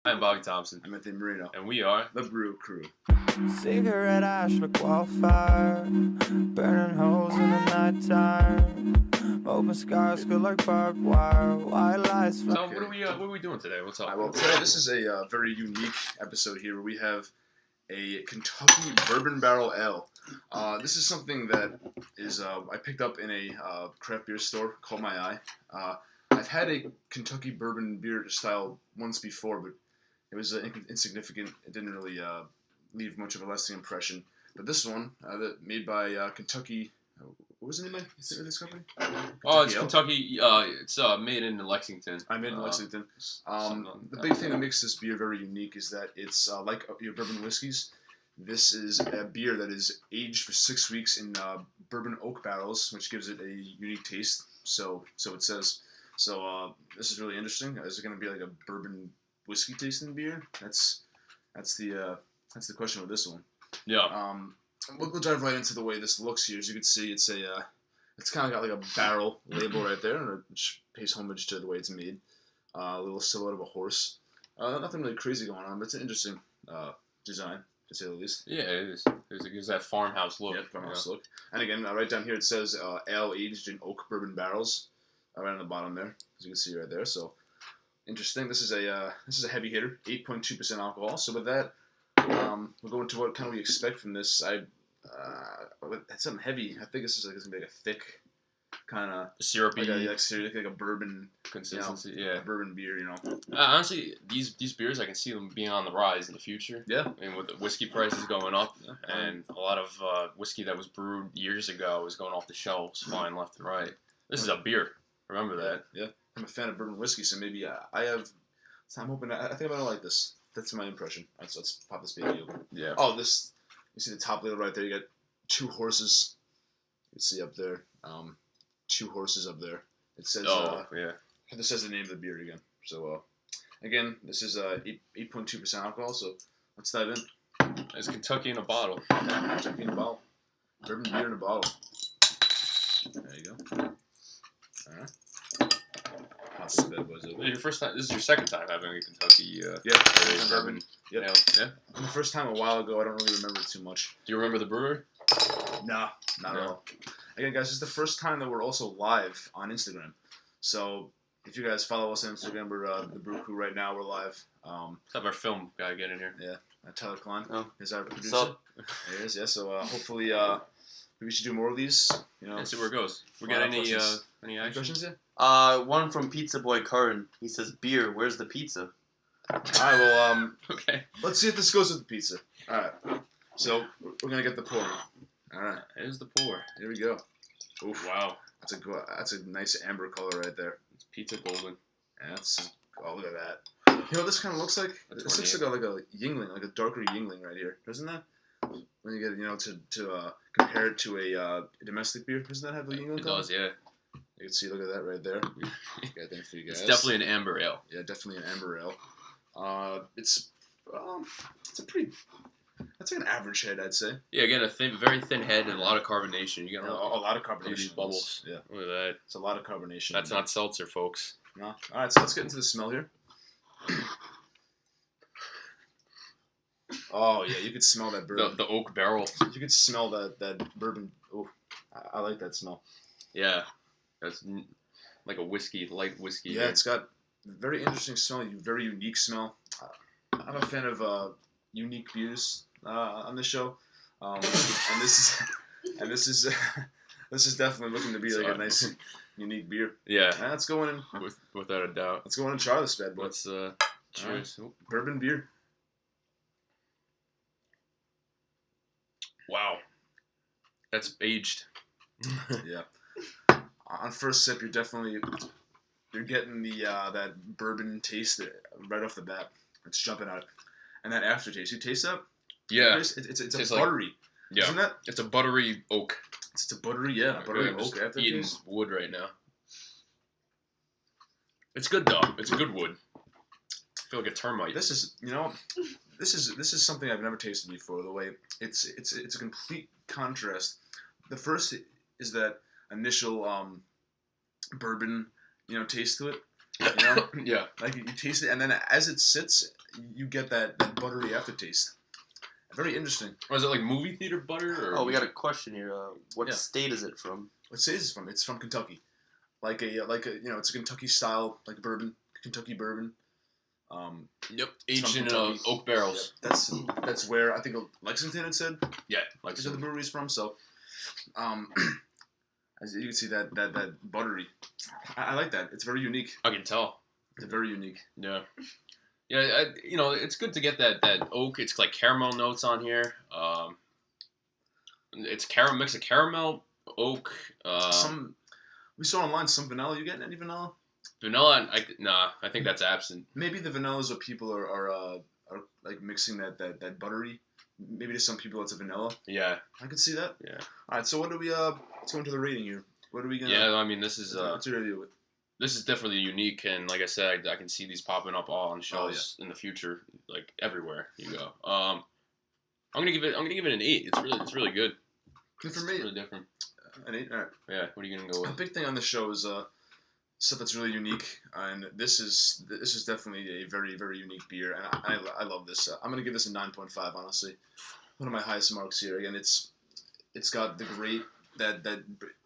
I'm Bobby Thompson, I'm Anthony Marino, and we are the Brew Crew. Cigarette ash like wildfire, burning holes in the nighttime. Open skies feel like barbed wire, white lights. So what are we doing today? What's up? Well, today this is a very unique episode here where we have a Kentucky Bourbon Barrel Ale. This is something that is I picked up in a craft beer store called My Eye. I've had a Kentucky bourbon beer style once before, but it was insignificant. It didn't really leave much of a lasting impression. But this one, made by Kentucky. What was the name of this company? It's Kentucky. It's made in Lexington. I made in Lexington. The big thing that makes this beer very unique is that it's like your bourbon whiskeys. This is a beer that is aged for 6 weeks in bourbon oak barrels, which gives it a unique taste. So it says. So this is really interesting. Is it going to be like a bourbon whiskey tasting beer? That's the question with this one. Yeah. We'll dive right into the way this looks here. As you can see, it's kind of got like a barrel label right there, and it pays homage to the way it's made. A little silhouette of a horse. Nothing really crazy going on, but it's an interesting design, to say the least. Yeah, it is. It gives that farmhouse look. Yeah, farmhouse look. And again, right down here it says ale aged in oak bourbon barrels. Right on the bottom there, as you can see right there. So interesting. This is a heavy hitter, 8.2% alcohol. So with that, we'll go into what kind of we expect from this. It's something heavy. I think this is gonna be like a thick kind of syrupy, like a bourbon consistency. Yeah, a bourbon beer. Honestly, these beers, I can see them being on the rise in the future. Yeah. I mean, with the whiskey prices going up, and a lot of whiskey that was brewed years ago is going off the shelves, flying left and right. This is a beer. Remember that. Yeah. I'm a fan of bourbon whiskey, so maybe I have. So I'm hoping. I think I'm gonna like this. That's my impression. All right, so let's pop this baby open. Yeah. Oh, this. You see the top label right there. You got 2 horses. You can see up there. 2 horses up there. It says. Yeah. This says the name of the beer again. So again, this is 8.2% alcohol. So let's dive in. It's Kentucky in a bottle. Kentucky in a bottle. Bourbon beer in a bottle. There you go. All right. Your first time. This is your second time having a Kentucky. Bourbon. Yep. Ale. Yeah. And the first time a while ago, I don't really remember it too much. Do you remember the brewery? Nah, not at all. Again, guys, this is the first time that we're also live on Instagram. So if you guys follow us on Instagram, we're the Brew Crew right now. We're live. Let's have our film guy get in here. Yeah, Tyler Klein is our producer. What's up? There he is. Yeah. So hopefully, maybe we should do more of these. And see where it goes. We got any questions yet? One from Pizza Boy Curran. He says, "Beer, where's the pizza?" All right. Well, okay. Let's see if this goes with the pizza. All right. So we're gonna get the pour. All right. Here's the pour. Here we go. Oof. Wow. That's a nice amber color right there. It's pizza golden. Yeah, look at that. You know what this kind of looks like? This looks like a Yingling, like a darker Yingling right here, doesn't that? When you get to compare it to a domestic beer, doesn't that have a Yingling? It does, yeah. You can see, look at that right there. Okay, thanks for you guys. It's definitely an amber ale. Yeah, definitely an amber ale. It's like an average head, I'd say. Yeah, again, very thin head and a lot of carbonation. You got a lot of carbonation. These bubbles. Yeah, look at that. It's a lot of carbonation. That's not seltzer, folks. No. All right, so let's get into the smell here. Oh yeah, you could smell that bourbon. The oak barrel. You could smell that bourbon. Oh, I like that smell. Yeah, that's like a light whiskey. Yeah, it's got a very interesting smell, very unique smell. I'm a fan of unique beers on this show, and this is definitely looking to be like a nice, unique beer. Yeah, and let's go in without a doubt. Let's go in and try this bad boy. Let's cheers. Right. Bourbon beer. Wow, that's aged. Yeah. On first sip, you're getting the that bourbon taste right off the bat. It's jumping out, and that aftertaste. You taste that? Yeah. It's a buttery. Yeah. Isn't that? It's a buttery oak. It's a buttery, buttery oak aftertaste. Eating wood right now. It's good though. It's a good wood. I feel like a termite. This is something I've never tasted before. The way it's a complete contrast. The first is that initial bourbon, taste to it. You know, Yeah. like you taste it, and then as it sits, you get that buttery aftertaste. Very interesting. Was it like movie theater butter? Or? Oh, we got a question here. What Yeah. state is it from? What state is it from? It's from Kentucky. Like a it's a Kentucky style bourbon, Kentucky bourbon. Yep. It's Aged from in Kentucky. oak barrels. Yep. That's where I think Lexington it said. Yeah. Like is where the brewery's from. So, as you can see that buttery. I like that. It's very unique. I can tell. It's very unique. Yeah. Yeah, it's good to get that oak. It's like caramel notes on here. It's mix of caramel, oak. We saw online some vanilla. You getting any vanilla? Vanilla? I think that's absent. Maybe the vanilla is what people are like mixing that buttery. Maybe to some people it's a vanilla. Yeah. I could see that. Yeah. All right. So what do we let's go into the rating here. What are we gonna? Yeah, I mean this is what's your review with? This is definitely unique, and like I said, I can see these popping up all on shelves in the future, like everywhere you go. I'm gonna give it an 8. It's really good. And for me, it's really different. An 8. All right. Yeah. What are you gonna go A with? big thing on the show is stuff that's really unique, and this is definitely a very very unique beer, and I love this. I'm gonna give this a 9.5. Honestly, one of my highest marks here. Again, it's got the great. That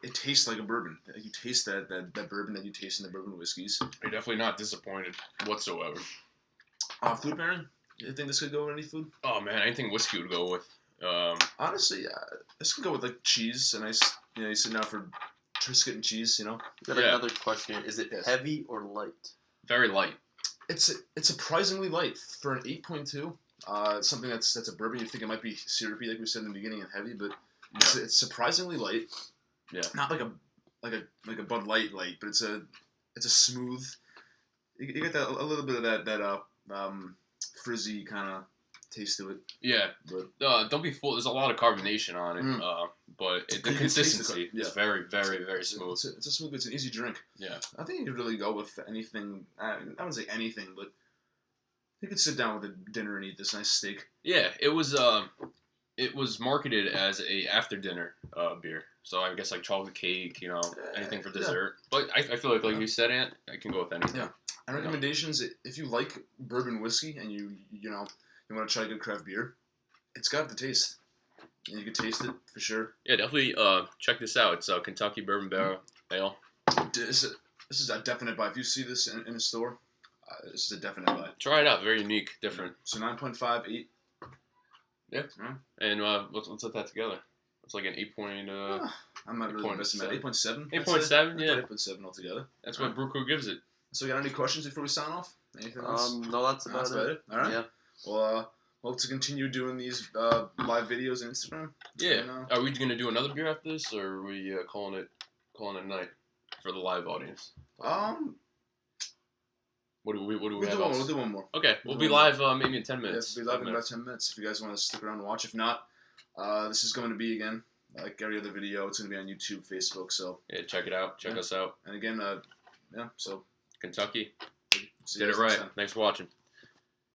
it tastes like a bourbon. You taste that bourbon that you taste in the bourbon whiskeys. You're definitely not disappointed whatsoever. Food pairing? You think this could go with any food? Oh man, anything whiskey would go with. Honestly, this could go with like cheese. A nice, you sit down for Triscuit and cheese. You know. Got another question. Is it heavy or light? Very light. It's surprisingly light for an 8.2. Something that's a bourbon. You think it might be syrupy, like we said in the beginning, and heavy, but. It's surprisingly light. Yeah. Not like a Bud Light, but it's a smooth. You get that a little bit of that frizzy kind of taste to it. Yeah. But don't be fooled. There's a lot of carbonation on it, but the consistency is very very very smooth. It's a smooth. It's an easy drink. Yeah. I think you could really go with anything. I wouldn't say anything, but you could sit down with a dinner and eat this nice steak. Yeah. It was marketed as a after dinner beer, so I guess like chocolate cake, anything for dessert. But I feel like you said, Ant, I can go with anything. Yeah. And recommendations: if you like bourbon whiskey and you want to try a good craft beer, it's got the taste. And you can taste it for sure. Yeah, definitely check this out. It's Kentucky Bourbon Barrel Ale. This is a definite buy. If you see this in a store, this is a definite buy. Try it out. Very unique, different. So 9.5, 8. Yeah. And let's let that together. It's like an 8 point. I'm not really investing that. 8.7. 8.7. Yeah. 8.7 altogether. That's what Brew Crew gives it. So, got any questions before we sign off? Anything else? No, that's about it. All right. Yeah. Well, hope to continue doing these live videos on Instagram. Yeah. And, are we gonna do another beer after this, or are we calling it a night for the live audience? What do we have else? We'll do one more. Okay, we'll be live maybe in 10 minutes. Yeah, we'll be live in about 10 minutes if you guys want to stick around and watch. If not, this is going to be, again, like every other video, it's going to be on YouTube, Facebook, so. Yeah, check it out. Check us out. And again, so. Kentucky. See Did you it guys next right. time. Thanks for watching.